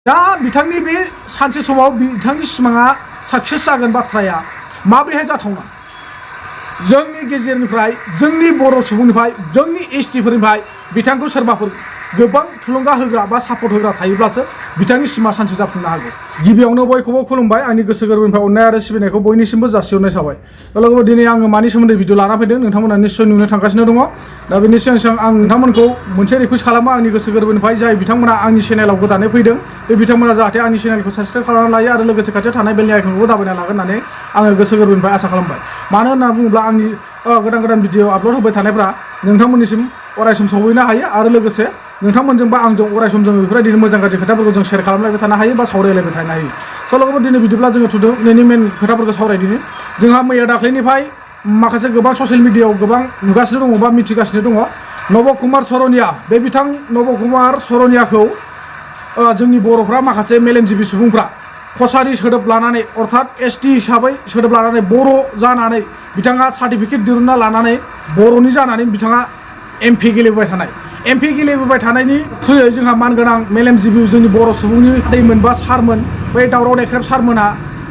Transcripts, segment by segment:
दा बिथांनि बे सानसे समाव बिथांनि सिमाङा साक्सेस जागोन बाथ्राया माबोरैहाय जाथावना जोंनि गेजेरनिफ्राय जोंनि बर' सुबुंनिफ्राय जोंनि एसटिफोरनिफ्राय बिथांखौ सोरबाफोर गोबां थुलुंगा होग्रा बा सापर्ट होग्रा थायोब्लासो बिथांनि सिमा सानसे जाफुंनो हागौ। गिबियावनो बयखौबो खुलुमबाय आंनि गोसो गोरबोनिफ्राय अननाय आरो सिबिनायखौ बयनिसिमबो जासिहरनाय थाबाय। लोगोफोर दिनै आङो मानि सोमोन्दै भिडिअ लाना फैदों नोंथांमोना निश्चय नुनो थांगासिनो दङ। दा बेनि सिगां सिगां आं नोंथांमोनखौ मोनसे रिकुवेस्ट खालामो आंनि गोसो गोरबोनिफ्राय जाय बिथांमोना आंनि चेनेलाव गोदानै फैदों बे बिथांमोना जाहाथे आंनि चेनेलखौ साबस्क्राइब खालामनानै लायो आरो लोगोसे खाथियाव थानाय बेलनि आइकनखौबो दाबायना लागोन होननानै आङो गोसो गोरबोनिफ्राय आसा खालामबाय। मानो होनना बुङोब्ला आंनि गोदान गोदान भिडिअ आपल'ड होबाय थानायफ्रा नोंथांमोननिसिम अरायसम सहैनो हायो आरो लोगोसे नोंथांमोनजों बा आंजों अरायसम जों बेफोरबायदिनो मोजां गाज्रि खोथाफोरखौ जों शेयार खालामलायबाय थानो हायो बा सावरायलायबाय थानो हायो। स' लोगोफोर दिनै बिदिब्ला जोङो थुदोंनि मेन खोथाफोरखौ सावरायदिनि जोंहा मैया दाख्लैनिफ्राय माखासे गोबां ससियेल मिडियायाव गोबां नुगासिनो दङ बा मिथिगासिनो दङ नब कुमार सरनिया बे बिथां नब कुमार सरनियाखौ जोंनि बर'फ्रा माखासे मेलेमजिबि सुबुंफ्रा कसारि सोदोब लानानै अर्थात एसटि हिसाबै सोदोब लानानै बर' जानानै बिथाङा सार्टिफिकेट दिरुनना लानानै बर'नि जानानै बिथाङा एमपि गेलेबोबाय थानाय एमपि गेलेबोबाय थानायनि थ्रुयै जोंहा मानगोनां मेलेमजिबि जोंनि बर' सुबुंनि आदैमोन बा सारमोन बै दावराव देख्रेब सारमोना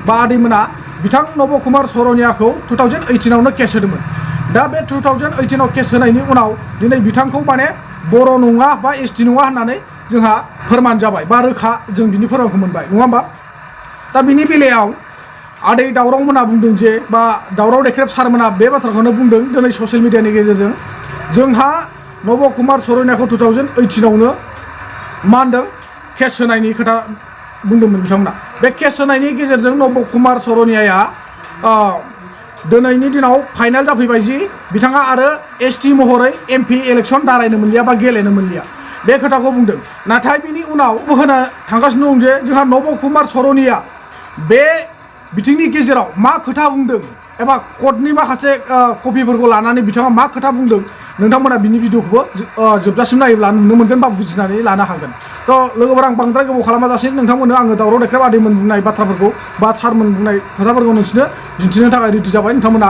बा आदैमोना बिथां नब कुमार सरनियाखौ 2018आवनो केस होदोंमोन। दा बे 2018आव केस होनायनि उनाव दिनै बिथांखौ माने बर' नङा बा एसटि नङा होननानै जोंहा फोरमान जाबाय बा रोखा जों बिनि फोरमानखौ मोनबाय नङा होमबा। दा बिनि बेलायाव आदै दावराव मोना बुंदों जे बा दावराव देख्रेब सारमोना बे बाथ्राखौनो बुंदों दिनै ससियेल मिडियानि गेजेरजों जोंहा नब कुमार सरनियाखौ 2018आवनो मा होनदों केस होनायनि खोथा बुंदोंमोन बिथांमोना। बे केस होनायनि गेजेरजों नब कुमार सरनियाया दिनैनि दिनाव फाइनाल जाफैबाय जि बिथाङा आरो एसटि महरै एमपि इलेक्सन दारायनो मोनलिया बा गेलेनो मोनलिया बे खोथाखौ बुंदों। नाथाय बिनि उनाव होना थांगासिनो दं जे जोंहा नब कुमार सरनिया बे बिथिंनि गेजेराव मा खोथा बुंदों एबा कर्टनि माखासे कपिफोरखौ लानानै बिथाङा मा खोथा बुंदों नोंथांमोना बिनि भिडिअखौबो जोबजासिम नायोब्ला नुनो मोनगोन बा बुजिनानै लानो हागोन। थ' लोगोफोर आं बांद्राय गोबाव खालामाजासे नोंथांमोननो आङो दावराव देख्रेब आदैमोन बुंनाय बाथ्राफोरखौ बा सारमोन बुंनाय खोथाफोरखौ नोंसोरनो दिन्थिनो थाखाय रेडि जाबाय। नोंथांमोना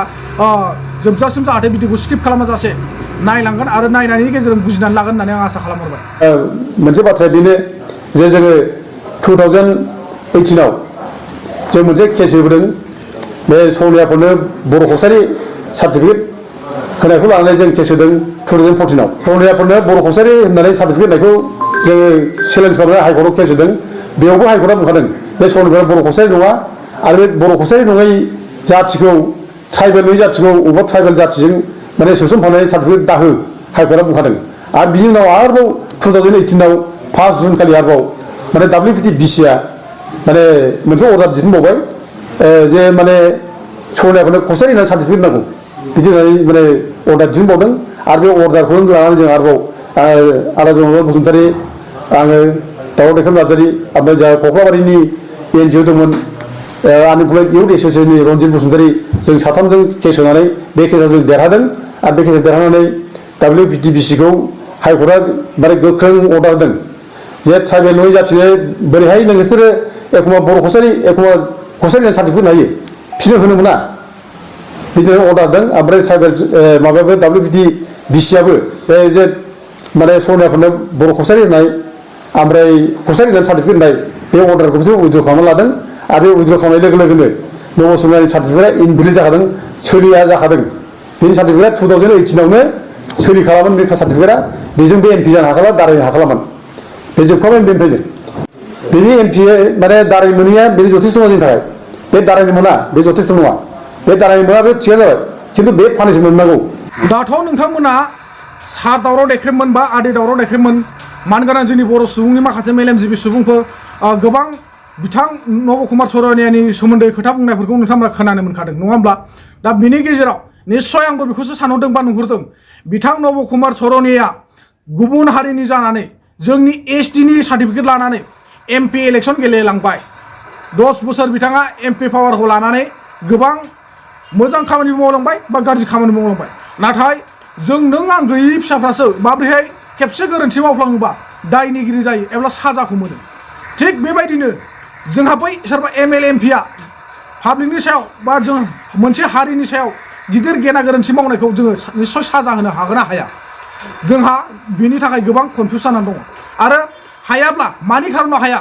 जोबजासिम जाहाथे भिडिअखौ स्किप खालामाजासे नायलांगोन आरो नायनायनि गेजेरजों बुजिनानै लागोन होननानै आं आसा खालामहरबाय। मोनसे बाथ्राया बेनो जे जोङो 2018आव जों मोनसे केस होबोदों बे सनियाफोरनो बर' कसारि सार्टिफिकेट होनायखौ लानानै जों केस होदों 2014आव सनियाफोरनो बर' कसारि होननानै सार्टिफिकेट होनायखौ जोङो चेलेन्ज खालामनानै हाइकर्टआव केस होदों। बेयावबो हाइकर्टआ बुंखादों बे सनिया बर' कसारि नङा आरो बे बर' कसारि नङै जाथिखौ ट्राइबेल नङै जाथिखौ अबेबा ट्राइबेल जाथिजों माने सोसनफानाय सार्टिफिकेट दाहो हाइकर्टआ बुंखादों। आरो बिनि उनाव आरोबाव 2018आव 5 जुन खालि आरोबाव माने WPTBCआ माने मोनसे अर्डार दिहुनबावबाय जे माने सनियाफोरनो कसारि होननानै सार्टिफिकेट नांगौ बिदि होननानै माने अर्डार दिहुनबावदों। आरो बे अर्डारखौ लानानै जों आरोबाव आलाजन बसुमतारी आङो दावराव देख्रेब नार्जारी ओमफ्राय जा कख्लाबारिनि NGO दंमोन आनइमप्लयड इउथ एस'सियेसननि रन्जित बसुमतारी जों साथामजों केस होनानै बे केसाव जों देरहादों। आरो बे केसाव देरहानानै WPTBCखौ हाइकर्टआ माने गोख्रों अर्डार होदों जे ट्राइबेल नङै जाथिनो बोरैहाय नोंसोरो एखम्बा बर' कसारि एखम्बा कसारि होननानै सार्टिफिकेट हायो बिसोरनो होनो मोना बिदिनो अर्डार होदों। ओमफ्राय ट्राइबेल माबायाबो WPTBCआबो बे जे माने सनियाफोरनो बर' कसारि होनाय ओमफ्राय कसारि होननानै सार्टिफिकेट होनाय बे अर्डारखौ बिसोर उइद्र' खालामना लादों। आरो बे उइद्र' खालामनाय लोगो लोगोनो नब सरनियानि सार्टिफिकेटआ इनभेलिड जाखादों सोलिया जाखादों। बेनि सार्टिफिकेटआ 2018आवनो सोलिखालामोन बे सार्टिफिकेटआ बेजों बे एमपि जानो हाखाला दारायनो हाखालामोन बे जोबखाबाय बेनिफ्रायनो बेनि एमपि माने दाराय मोनैया बेनि जथेस्थ' नङा जोंनि थाखाय बे दारायनो मोना बे जथेस्थ' नङा बे दारायनो मोना बे थिगानो जाबाय खिन्थु बे पानिशमेन्ट मोननांगौ। दाथ' नोंथांमोना सार दावराव देख्रेबमोन बा आदै दावराव देख्रेबमोन मानगोनां जोंनि बर' सुबुंनि माखासे मेलेमजिबि सुबुंफोर गोबां बिथां नब कुमार सरनियानि सोमोन्दै खोथा बुंनायफोरखौ नोंथांमोना खोनानो मोनखादों नङा होमब्ला। दा बिनि गेजेराव निस्सय आंबो बेखौसो सानहरदों बा नुहुरदों बिथां नब कुमार सरनिया गुबुन हारिनि जानानै जोंनि एसटिनि सार्टिफिकेट लानानै एमपि इलेक्सन गेलेलांबाय 10 बोसोर बिथाङा एमपि पावारखौ लानानै गोबां मोजां खामानि मावलांबाय बा गाज्रि खामानि मावलांबाय। नाथाय जों नों आं गैयि फिसाफ्रासो माबोरैहाय खेबसे गोरोन्थि मावफ्लाङोबा दायनिगिरि जायो एबा साजाखौ मोनो। थिग बेबायदिनो जोंहा बै सोरबा MLA MPआ पाब्लिकनि सायाव बा जों मोनसे हारिनि सायाव गिदिर गेना गोरोन्थि मावनायखौ जोङो निस्सय साजा होनो हागोन ना हाया जोंहा बिनि थाखाय गोबां कनफिउस जानानै दङ। आरो हायाब्ला मानि खारनाव हाया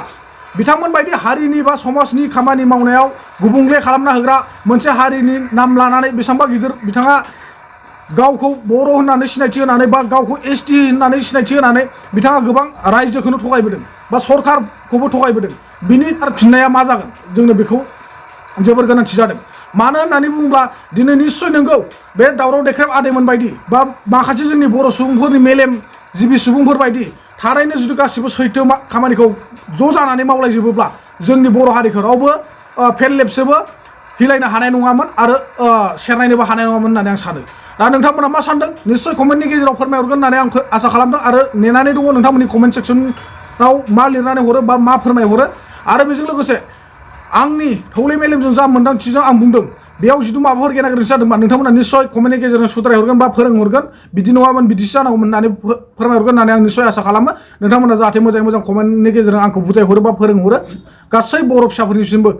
बिथांमोन बायदि हारिनि बा समाजनि खामानि मावनायाव गुबुंले खालामना होग्रा मोनसे हारिनि नाम लानानै बेसेबांबा गिदिर बिथाङा गावखौ बर' होननानै सिनायथि होनानै बा गावखौ ST होननानै सिनायथि होनानै बिथाङा गोबां रायजोखौनो थगायबोदों बा सरकारखौबो थगायबोदों बिनि फिननाया मा जागोन जोंनो बेखौ जोबोर गोनांथि जादों मानो होननानै बुङोब्ला दिनै निश्चय नंगौ बे दावराव देख्रेब आदैमोन बायदि बा माखासे जोंनि बर' सुबुंफोरनि मेलेम जिबि सुबुंफोर बायदि थारैनो जुदि गासिबो सैथो खामानिखौ ज' जानानै मावलायजोबोब्ला जोंनि बर' हारिखौ रावबो फेरलेबसेबो हिलायनो हानाय नङामोन आरो सेरनायनोबो हानाय नङामोन होननानै आं सानो दा नोंथांमोना मा सानदों निश्चय कमेन्टनि गेजेराव फोरमायहरगोन होननानै आं आसा खालामदों आरो नेनानै दङ नोंथांमोननि कमेन्ट सेक्सनाव मा लिरनानै हरो बा मा फोरमायहरो आरो बेजों लोगोसे आंनि थौले मेलेमजों जा मोन्दांथिजों आं बुंदों बेयाव जुदि माबाफोर गेना गोरोन्थि जादोंबा नोंथांमोना निश्चय कमेन्टनि गेजेरजों सुद्रायहरगोन बा फोरोंहरगोन बिदि नङामोन बिदिसो जानांगौमोन होननानै फोरमायहरगोन होननानै आं निश्चय आसा खालामो नोंथांमोना जाहाथे मोजाङै मोजां कमेन्टनि गेजेरजों आंखौ बुजायहरो बा फोरोंहरो गासै बर' फिसाफोरनिसिमबो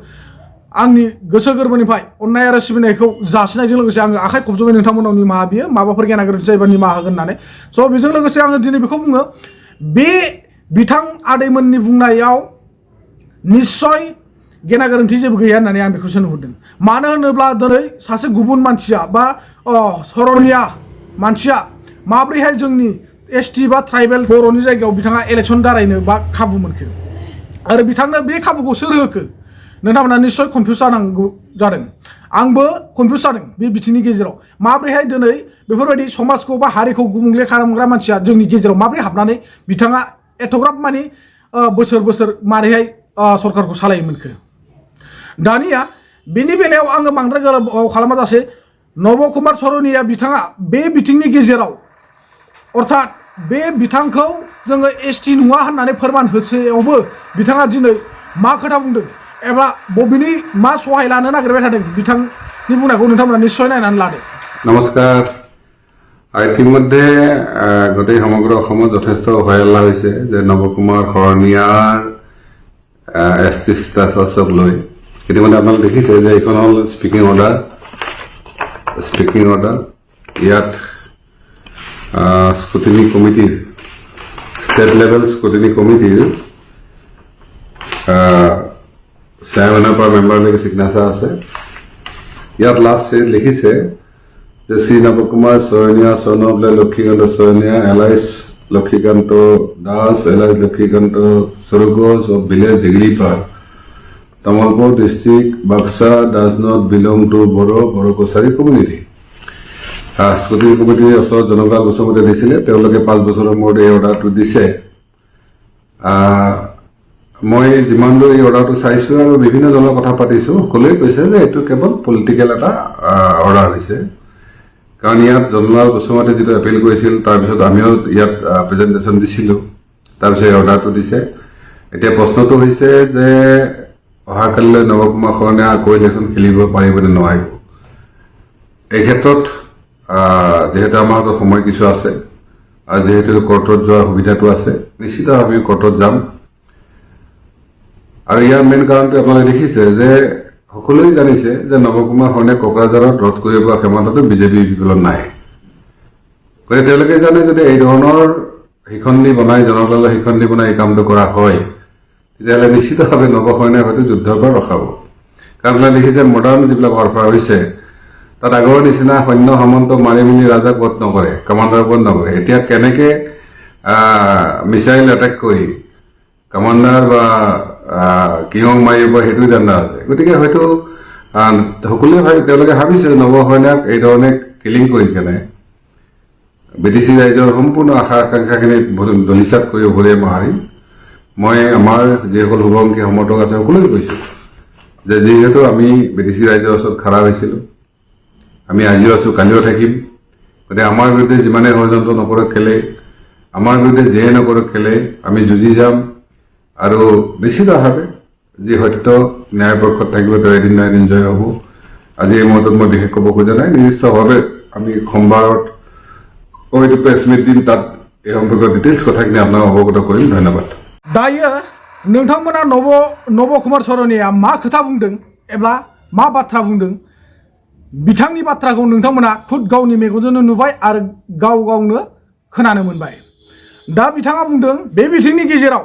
आंनि गोसो गोरबोनिफ्राय अननाय आरो सिबिनायखौ जासिनायजों लोगोसे आङो आखाइ खबजोबै नोंथांमोनाव निमाहा बियो माबाफोर गेना गोरोन्थि जायोबा निमाहा होगोन होननानै स' बेजों लोगोसे आङो दिनै बेखौ बुङो बे बिथां आदैमोननि बुंनायाव निश्चय गेना गोरोन्थि जेबो गैया होननानै आं बेखौसो नुहुरदों मानो होनोब्ला दिनै सासे गुबुन मानसिया बा सरनिया मानसिया माब्रैहाय जोंनि ST बा ट्राइबेल बर'नि जायगायाव बिथाङा इलेक्सन दारायनो बा खाबु मोनखो आरो बिथांनो बे खाबुखौ सोर होखो नोंथांमोना निश्चय कनफिउज जानांगौ जादों आंबो कनफिउज जादों बे बिथिंनि गेजेराव माब्रैहाय दिनै बेफोरबायदि समाजखौ बा हारिखौ गुबुंले खालामग्रा मानसिया जोंनि गेजेराव माब्रै हाबनानै बिथाङा एथ'ग्राब मानि बोसोर बोसोर मारैहाय सरकारखौ सालायोमोनखो दानिया बेनि बेलायाव आङो बांद्राय गोलाव खालामाजासे नब कुमार सरनिया बिथाङा बे बिथिंनि गेजेराव अर्थात बे बिथांखौ जोङो ST नङा होननानै फोरमान होसेयावबो बिथाङा दिनै मा खोथा बुंदों एबा बबेनि मा सहाय लानो नागिरबाय थादों बिथांनि बुंनायखौ नोंथांमोना निश्चय नायनानै लादो नमस्कार ইতিমধ্যে গোটেই সমগ্ৰ অসমত যথেষ্ট হয়লা হৈছে যে নৱকুমাৰ শৰণীয়াৰ ST ষ্টেটাছক লৈ ইতিমধ্যে আপোনালোকে দেখিছে যে এইখন হ'ল স্পিকিং অৰ্ডাৰ ইয়াত স্ক্ৰুটিনি কমিটিৰ ষ্টেট লেভেল স্ক্ৰুটিনি কমিটিৰ চেয়াৰমেনৰ পৰা মেম্বাৰলৈকে চিগনেচাৰ আছে ইয়াত লাষ্ট লিখিছে যে শ্ৰী নৱকুমাৰ শৰণীয়া চনবলে লক্ষীকান্ত শৰণীয়া এলাইচ লক্ষীকান্ত দাস এলাইচ লক্ষীকান্ত সৰগোজ of village Digripar Tamulpur district Baksa does not belong to Bodo Kachari community scooty কমিটিৰ ওচৰত জনকাল বসুমতে দিছিলে তেওঁলোকে 5 বছৰৰ মূৰত এই অৰ্ডাৰটো দিছে মই যিমান দূৰ এই অৰ্ডাৰটো চাইছো আৰু বিভিন্ন জনৰ কথা পাতিছো সকলোৱে কৈছে যে এইটো কেৱল পলিটিকেল এটা অৰ্ডাৰ হৈছে কাৰণ ইয়াত জনলাল বসুমতে যিটো এপিল কৰিছিল তাৰপিছত আমিও ইয়াত প্ৰেজেণ্টেশ্যন দিছিলোঁ তাৰপিছত এই অৰ্ডাৰটো দিছে এতিয়া প্ৰশ্নটো হৈছে যে অহাকালিলৈ নৱকুমাৰ শৰণীয়া আকৌ ইলেকশ্যন খেলিব পাৰিব নে নোৱাৰিব এই ক্ষেত্ৰত যেহেতু আমাৰ হাতত সময় কিছু আছে আৰু যেহেতু কোৰ্টত যোৱাৰ সুবিধাটো আছে নিশ্চিতভাৱে আমি কোৰ্টত যাম আৰু ইয়াৰ মেইন কাৰণটো আপোনালোকে দেখিছে যে সকলোৱে জানিছে যে নৱকুমাৰ শৰণীয়া কোকৰাঝাৰত ৰোধ কৰিব পৰা ক্ষমতাটো বিজেপি বিপ্লৱ নাই গতিকে তেওঁলোকে জানে যদি এই ধৰণৰ শিখণ্ডী বনাই জনতালৈ শিখণ্ডী বনাই এই কামটো কৰা হয় তেতিয়াহ'লে নিশ্চিতভাৱে নৱশৰণীয়াক হয়তো যুদ্ধৰ পৰা ৰখাব কাৰণ আপোনালোকে দেখিছে মডাৰ্ণ যিবিলাক ৱাৰফেয়াৰ হৈছে তাত আগৰ নিচিনা সৈন্য সামন্ত মাৰি মেলি ৰাজাক বধ নকৰে কমাণ্ডাৰ বধ নকৰে এতিয়া কেনেকৈ মিছাইল এটেক কৰি কমাণ্ডাৰ বা কিয়ং মাৰিব সেইটো জানা আছে গতিকে হয়তো সকলোৱে তেওঁলোকে ভাবিছে নৱশৰণীয়াক এই ধৰণে কিলিং কৰি কেনে BTC ৰাইজৰ সম্পূৰ্ণ আশা আকাংক্ষাখিনি দলিচাত কৰি উভলিয়াই মাৰিম মই আমাৰ যিসকল শুভাকাংক্ষী সমৰ্থক আছে সকলোকে কৈছোঁ যে যিহেতু আমি BTC ৰাইজৰ ওচৰত খাৰা হৈছিলোঁ আমি আজিও আছোঁ কালিও থাকিম গতিকে আমাৰ বিৰুদ্ধে যিমানে ষড়যন্ত্ৰ নকৰক খেলে আমাৰ বিৰুদ্ধে যিয়ে নকৰক খেলে আমি যুঁজি যাম আৰু নিশ্চিতভাৱে যি সত্য ন্যায়পক্ষত থাকিব তেওঁ এদিন নহয় এদিন জয় হ'ব আজি এই মুহূৰ্তত মই বিশেষ ক'ব খোজা নাই নিশ্চিতভাৱে আমি সোমবাৰত এইটো প্ৰেছ মিট দিম তাত এই সম্পৰ্কীয় ডিটেইলছ কথাখিনি আপোনাক অৱগত কৰিম ধন্যবাদ दायो नोंथांमोना नवकुमार शरणीया मा खोथा बुंदों एबा मा बाथ्रा बुंदों बिथांनि बाथ्राखौ नोंथांमोना खुद गावनि मेगनजोंनो नुबाय आरो गावनो खोनानो मोनबाय दा बिथाङा बुंदों बे बिथिंनि गेजेराव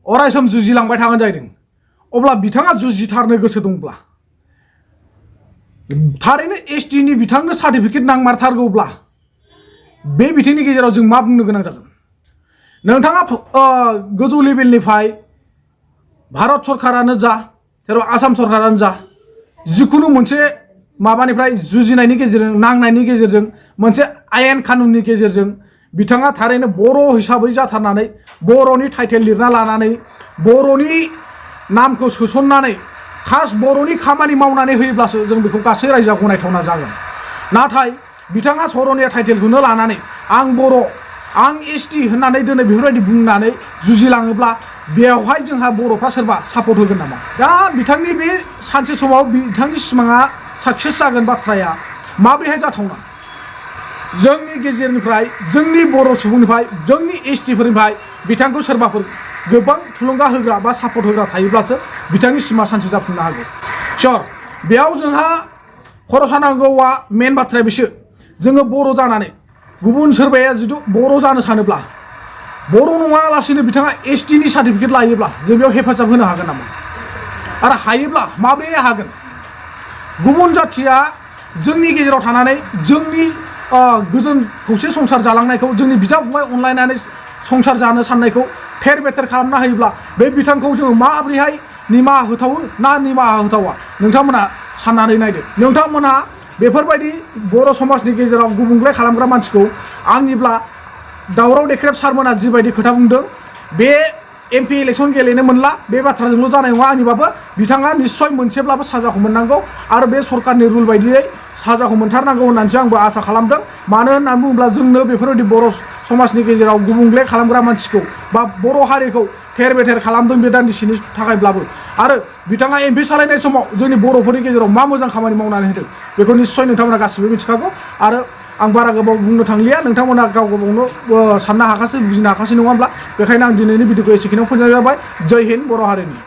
अरायसम जुजिलांबाय थागोन जाहैदों अब्ला बिथाङा जुजिथारनो गोसो दंब्ला थारैनो एसटि नि बिथांनो सार्टिफिकेट नांमारथारगौब्ला बे बिथिंनि गेजेराव जों मा बुंनो गोनां जागोन नोंथाङा गोजौ लेभेलनिफ्राय भारत सरकारानो जा जेराव आसाम सरकारानो जा जिखुनु मोनसे माबानिफ्राय जुजिनायनि गेजेरजों नांनायनि गेजेरजों मोनसे आयेन कानुननि गेजेरजों बिथाङा थारैनो बर' हिसाबै जाथारनानै बर'नि टाइटेल लिरना लानानै बर'नि नामखौ सोसननानै खास बर'नि खामानि मावनानै होयोब्लासो जों बेखौ गासै रायजोआ गनायथावना जागोन नाथाय बिथाङा सर'निया टाइटेलखौनो लानानै आं बर' आं एसटि होननानै दिनै बेफोरबायदि बुंनानै जुजिलाङोब्ला बेवहाय जोंहा बर'फ्रा सोरबा सापर्ट होगोन नामा दा बिथांनि बे सानसे समाव बिथांनि सिमाङा साक्सेस जागोन बाथ्राया माबोरैहाय जाथावना जोंनि गेजेरनिफ्राय जोंनि बर' सुबुंनिफ्राय जोंनि एसटिफोरनिफ्राय बिथांखौ सोरबाफोर गोबां थुलुंगा होग्रा बा सापर्ट होग्रा थायोब्लासो बिथांनि सिमा सानसे जाफुंनो हागौ सर बेयाव जोंहा खर' सानांगौआ मेन बाथ्राया बेसो जोङो बर' जानानै गुबुन सोरबाया जुदि बर' जानो सानोब्ला बर' नङालासिनो बिथाङा एसटि नि सार्टिफिकेट लायोब्ला जों बेयाव हेफाजाब होनो हागोन नामा आरो हायोब्ला माबोरै हागोन गुबुन जाथिया जोंनि गेजेराव थानानै जोंनि गोजोन खौसे संसार जालांनायखौ जोंनि बिदा फंबाय अनलायनानै संसार जानो साननायखौ फेर बेथेर खालामना होयोब्ला बे बिथांखौ जोङो माबोरैहाय निमाहा होथावो ना निमाहा होथावा नोंथांमोना साननानै नायदो नोंथांमोनहा बेफोरबायदि बर' समाजनि गेजेराव गुबुंले खालामग्रा मानसिखौ आंनिब्ला दावराव देख्रेब सारमोना जिबायदि खोथा बुंदों बे एमपि इलेक्सन गेलेनो मोनला बे बाथ्राजोंल' जानाय नङा आंनिबाबो बिथाङा निस्सय मोनसेब्लाबो साजाखौ मोननांगौ आरो बे सरकारनि रुल बायदियै साजाखौ मोनथारनांगौ होननानैसो आंबो आसा खालामदों मानो होननानै बुङोब्ला जोंनो बेफोरबायदि बर' समाजनि गेजेराव गुबुंले खालामग्रा मानसिखौ बा बर' हारिखौ थेर बेथेर खालामदों बे दान्दिसेनि थाखायब्लाबो आरो बिथाङा एमपि सालायनाय समाव जोंनि बर'फोरनि गेजेराव मा मोजां खामानि मावनानै होदों बेखौ निस्सय नोंथांमोना गासिबो मिथिखागौ आरो आं बारा गोबाव बुंनो थांलिया नोंथांमोना गाव गावनो साननो हाखासै बुजिनो हाखासै नङा होमब्ला बेखायनो आं दिनैनि भिडिअखौ एसेखिनियाव फोजोबनाय जाबाय जय हिन्द बर' हारिनि